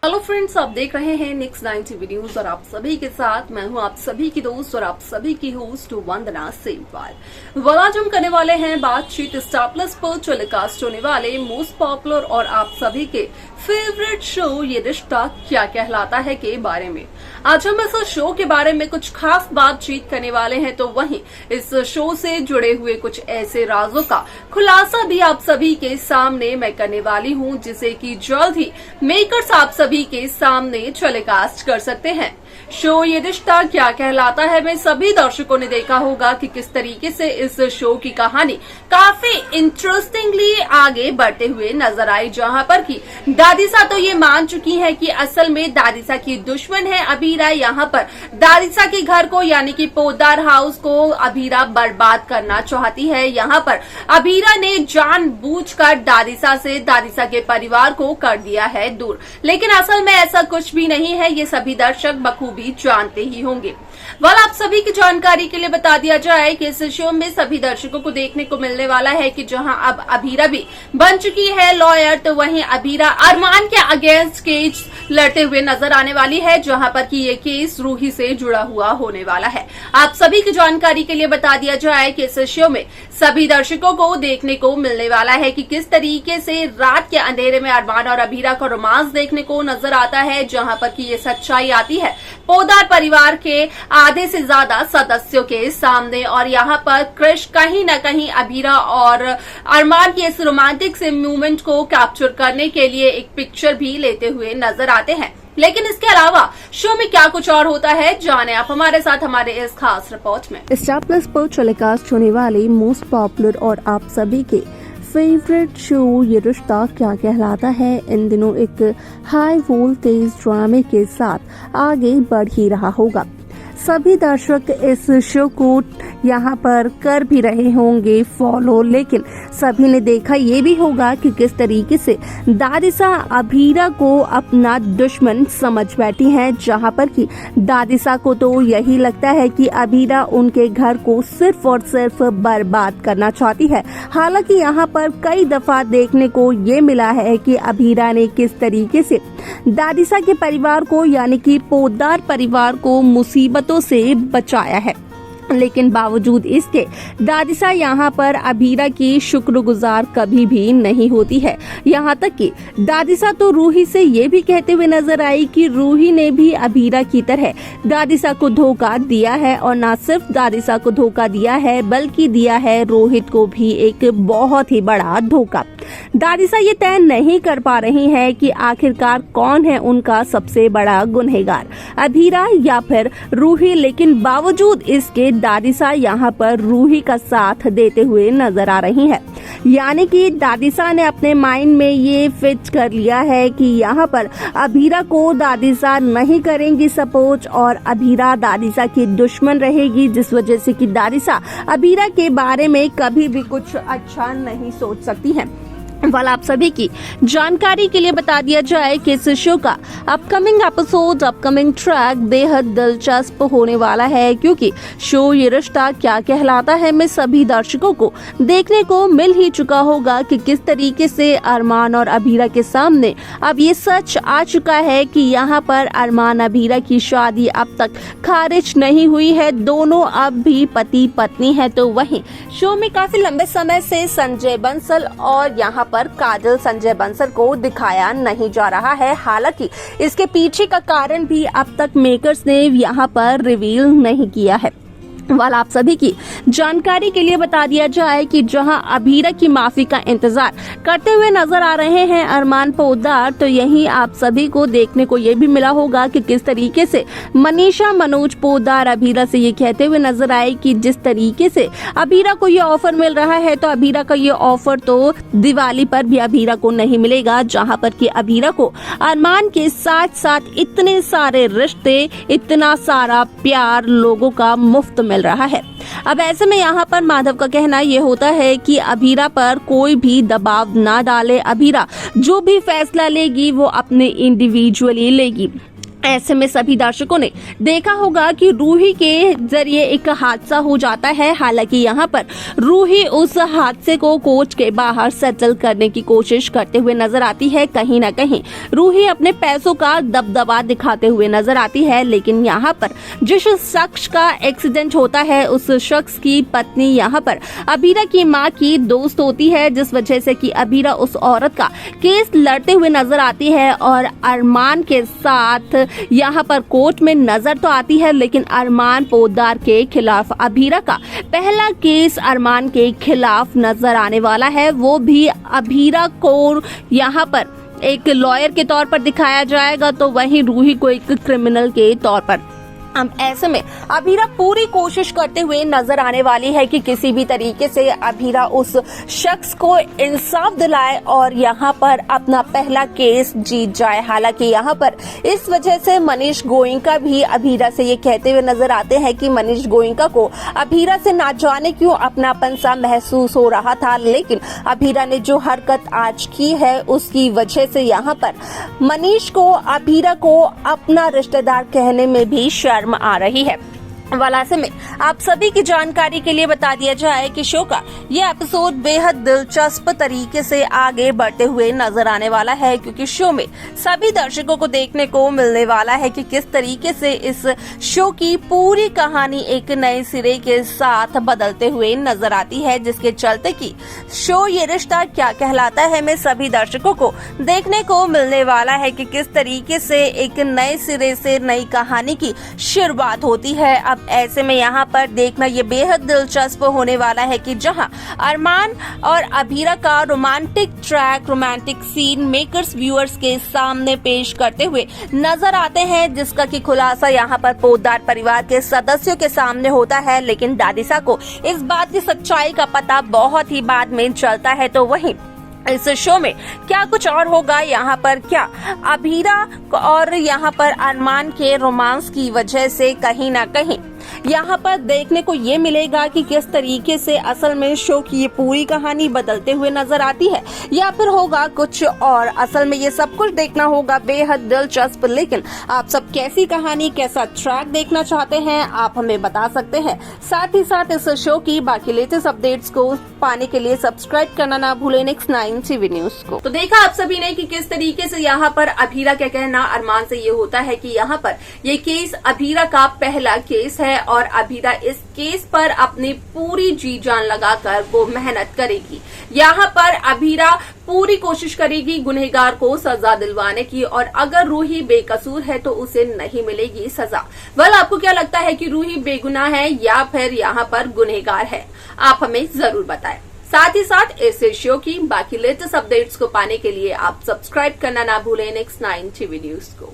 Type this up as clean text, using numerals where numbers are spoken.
Hello friends, आप देख रहे हैं नेक्स्ट 90 न्यूज और आप सभी के साथ मैं हूं आप सभी की दोस्त और आप सभी की होस्ट वंदना सेमवाल। आज हम करने वाले हैं बातचीत स्टार प्लस पर टेलीकास्ट होने वाले मोस्ट पॉपुलर और आप सभी के फेवरेट शो ये रिश्ता क्या कहलाता है के बारे में। आज हम इस शो के बारे में कुछ खास बातचीत करने वाले हैं, तो वहीं इस शो से जुड़े हुए कुछ ऐसे राजों का खुलासा भी आप सभी के सामने मैं करने वाली हूं, जिसे कि जल्द ही मेकर्स आप सभी के सामने टेलीकास्ट कर सकते हैं। शो ये रिश्ता क्या कहलाता है में सभी दर्शकों ने देखा होगा कि किस तरीके से इस शो की कहानी काफी इंटरेस्टिंगली आगे बढ़ते हुए नजर आई, जहां पर की दादिसा तो ये मान चुकी है कि असल में दादिसा की दुश्मन है अभीरा। यहाँ पर दादिसा के घर को यानी कि पोद्दार हाउस को अभीरा बर्बाद करना चाहती है। यहाँ पर अभीरा ने जानबूझकर दादिसा के परिवार को कर दिया है दूर, लेकिन असल में ऐसा कुछ भी नहीं है। ये सभी दर्शक बखूबी जानते ही होंगे। आप सभी की जानकारी के लिए बता दिया जाए कि इस शो में सभी दर्शकों को देखने को मिलने वाला है कि जहां अब अभीरा भी बन चुकी है लॉयर, तो वहीं अभीरा अरमान के अगेंस्ट केस लड़ते हुए नजर आने वाली है, जहां पर कि ये केस रूही से जुड़ा हुआ होने वाला है। आप सभी की जानकारी के लिए बता दिया जाए कि इस शो में सभी दर्शकों को देखने को मिलने वाला है कि किस तरीके से रात के अंधेरे में अरमान और अभीरा का रोमांस देखने को नजर आता है, जहां पर कि ये सच्चाई आती है पोद्दार परिवार के आधे से ज्यादा सदस्यों के सामने। और यहाँ पर क्रिश कहीं न कहीं अभीरा और अरमान की इस रोमांटिक से मूवमेंट को कैप्चर करने के लिए एक पिक्चर भी लेते हुए नजर आते हैं। लेकिन इसके अलावा शो में क्या कुछ और होता है, जाने आप हमारे साथ हमारे इस खास रिपोर्ट में। स्टार प्लस पर टेलीकास्ट होने वाले मोस्ट पॉपुलर और आप सभी के फेवरेट शो ये रिश्ता क्या कहलाता है इन दिनों एक हाई वोल्टेज ड्रामे के साथ आगे बढ़ ही रहा होगा। सभी दर्शक इस शो को यहाँ पर कर भी रहे होंगे फॉलो, लेकिन सभी ने देखा ये भी होगा कि किस तरीके से दादिसा अभीरा को अपना दुश्मन समझ बैठी है, जहाँ पर कि दादिसा को तो यही लगता है कि अभीरा उनके घर को सिर्फ और सिर्फ बर्बाद करना चाहती है। हालांकि यहाँ पर कई दफा देखने को ये मिला है कि अभीरा ने किस तरीके से दादिसा के परिवार को यानी कि पोद्दार परिवार को मुसीबतों से बचाया है, लेकिन बावजूद इसके दादिसा यहाँ पर अभीरा की शुक्रगुजार कभी भी नहीं होती है। यहाँ तक कि दादिसा तो रूही से ये भी कहते हुए नजर आई कि रूही ने भी अभीरा की तरह दादिसा को धोखा दिया है, और न सिर्फ दादिसा को धोखा दिया है बल्कि दिया है रोहित को भी एक बहुत ही बड़ा धोखा। दादिसा ये तय नहीं कर पा रही है कि आखिरकार कौन है उनका सबसे बड़ा गुनहगार, अभीरा या फिर रूही, लेकिन बावजूद इसके दादिसा यहाँ पर रूही का साथ देते हुए नजर आ रही है। यानी कि दादिसा ने अपने माइंड में ये फिक्स कर लिया है कि यहाँ पर अभीरा को दादिसा नहीं करेंगी सपोर्ट और अभीरा दादिसा की दुश्मन रहेगी, जिस वजह से कि दादिसा अभीरा के बारे में कभी भी कुछ अच्छा नहीं सोच सकती है। आप सभी की जानकारी के लिए बता दिया जाए कि इस शो का अपकमिंग एपिसोड अपकमिंग ट्रैक बेहद दिलचस्प होने वाला है, क्योंकि शो ये रिश्ता क्या कहलाता है में सभी दर्शकों को देखने को मिल ही चुका होगा कि किस तरीके से अरमान और अभीरा के सामने अब ये सच आ चुका है कि यहाँ पर अरमान अभीरा की शादी अब तक खारिज नहीं हुई है, दोनों अब भी पति पत्नी है। तो वहीं शो में काफी लंबे समय से संजय बंसल और यहाँ पर काजल संजय बंसल को दिखाया नहीं जा रहा है। हालांकि इसके पीछे का कारण भी अब तक मेकर्स ने यहाँ पर रिवील नहीं किया है। आप सभी की जानकारी के लिए बता दिया जाए कि जहां अभीरा की माफी का इंतजार करते हुए नजर आ रहे हैं अरमान पोद्दार, तो यहीं आप सभी को देखने को ये भी मिला होगा कि किस तरीके से मनीषा मनोज पोद्दार अभीरा से ये कहते हुए नजर आए कि जिस तरीके से अभीरा को ये ऑफर मिल रहा है, तो अभीरा का ये ऑफर तो दिवाली पर भी अभीरा को नहीं मिलेगा, जहां पर कि अभीरा को अरमान के साथ साथ इतने सारे रिश्ते, इतना सारा प्यार लोगों का मुफ्त मिल रहा है। अब ऐसे में यहाँ पर माधव का कहना ये होता है कि अभीरा पर कोई भी दबाव ना डाले, अभीरा जो भी फैसला लेगी वो अपने इंडिविजुअली लेगी। ऐसे में सभी दर्शकों ने देखा होगा कि रूही के जरिए एक हादसा हो जाता है। हालांकि यहाँ पर रूही उस हादसे को कोर्ट के बाहर सेटल करने की कोशिश करते हुए नजर आती है। कहीं ना कहीं रूही अपने पैसों का दबदबा दिखाते हुए नजर आती है, लेकिन यहाँ पर जिस शख्स का एक्सीडेंट होता है उस शख्स की पत्नी यहाँ पर अबीरा की माँ की दोस्त होती है, जिस वजह से कि अबीरा उस औरत का केस लड़ते हुए नजर आती है और अरमान के साथ यहाँ पर कोर्ट में नजर तो आती है, लेकिन अरमान पोद्दार के खिलाफ अबीरा का पहला केस अरमान के खिलाफ नजर आने वाला है। वो भी अबीरा को यहाँ पर एक लॉयर के तौर पर दिखाया जाएगा, तो वहीं रूही को एक क्रिमिनल के तौर पर। अब ऐसे में अबीरा पूरी कोशिश करते हुए नजर आने वाली है कि किसी भी तरीके से अबीरा उस शख्स को इंसाफ दिलाए और यहाँ पर अपना पहला केस जीत जाए। हालांकि यहाँ पर इस वजह से मनीष गोयनका भी अबीरा से ये कहते हुए नजर आते हैं कि मनीष गोयनका को अबीरा से ना जाने क्यों अपनापन सा महसूस हो रहा था, लेकिन अबीरा ने जो हरकत आज की है उसकी वजह से यहाँ पर मनीष को अबीरा को अपना रिश्तेदार कहने में भी शर्म आ रही है। ऐसे में आप सभी की जानकारी के लिए बता दिया जाए कि शो का ये एपिसोड बेहद दिलचस्प तरीके से आगे बढ़ते हुए नजर आने वाला है, क्योंकि शो में सभी दर्शकों को देखने को मिलने वाला है कि किस तरीके से इस शो की पूरी कहानी एक नए सिरे के साथ बदलते हुए नजर आती है, जिसके चलते कि शो ये रिश्ता क्या कहलाता है में सभी दर्शकों को देखने को मिलने वाला है कि किस तरीके से एक नए सिरे से नई कहानी की शुरुआत होती है। अब ऐसे में यहाँ पर देखना ये बेहद दिलचस्प होने वाला है कि जहाँ अरमान और अबीरा का रोमांटिक सीन मेकर्स व्यूअर्स के सामने पेश करते हुए नजर आते हैं, जिसका कि खुलासा यहाँ पर पोद्दार परिवार के सदस्यों के सामने होता है, लेकिन दादिसा को इस बात की सच्चाई का पता बहुत ही बाद में चलता है। तो वहीं इस शो में क्या कुछ और होगा, यहाँ पर क्या अबीरा और यहाँ पर अरमान के रोमांस की वजह से कहीं ना कहीं यहाँ पर देखने को ये मिलेगा कि किस तरीके से असल में शो की ये पूरी कहानी बदलते हुए नजर आती है, या फिर होगा कुछ और। असल में ये सब कुछ देखना होगा बेहद दिलचस्प। लेकिन आप सब कैसी कहानी, कैसा ट्रैक देखना चाहते हैं आप हमें बता सकते हैं। साथ ही साथ इस शो की बाकी लेटेस्ट अपडेट्स को पाने के लिए सब्सक्राइब करना ना भूलें नेक्स्ट 9 टीवी न्यूज को। तो देखा आप सभी ने कि किस तरीके से यहाँ पर अबीरा का कहना अरमान से ये होता है कि यहाँ पर ये केस अबीरा का पहला केस है और अबीरा इस केस पर अपनी पूरी जी जान लगाकर वो मेहनत करेगी। यहाँ पर अबीरा पूरी कोशिश करेगी गुनहगार को सजा दिलवाने की, और अगर रूही बेकसूर है तो उसे नहीं मिलेगी सजा। आपको क्या लगता है कि रूही बेगुनाह है या फिर यहाँ पर गुनहगार है? आप हमें जरूर बताएं। साथ ही साथ इस शो की बाकी लेटेस्ट अपडेट्स को पाने के लिए आप सब्सक्राइब करना ना भूलें नेक्स्ट 9 टीवी न्यूज को।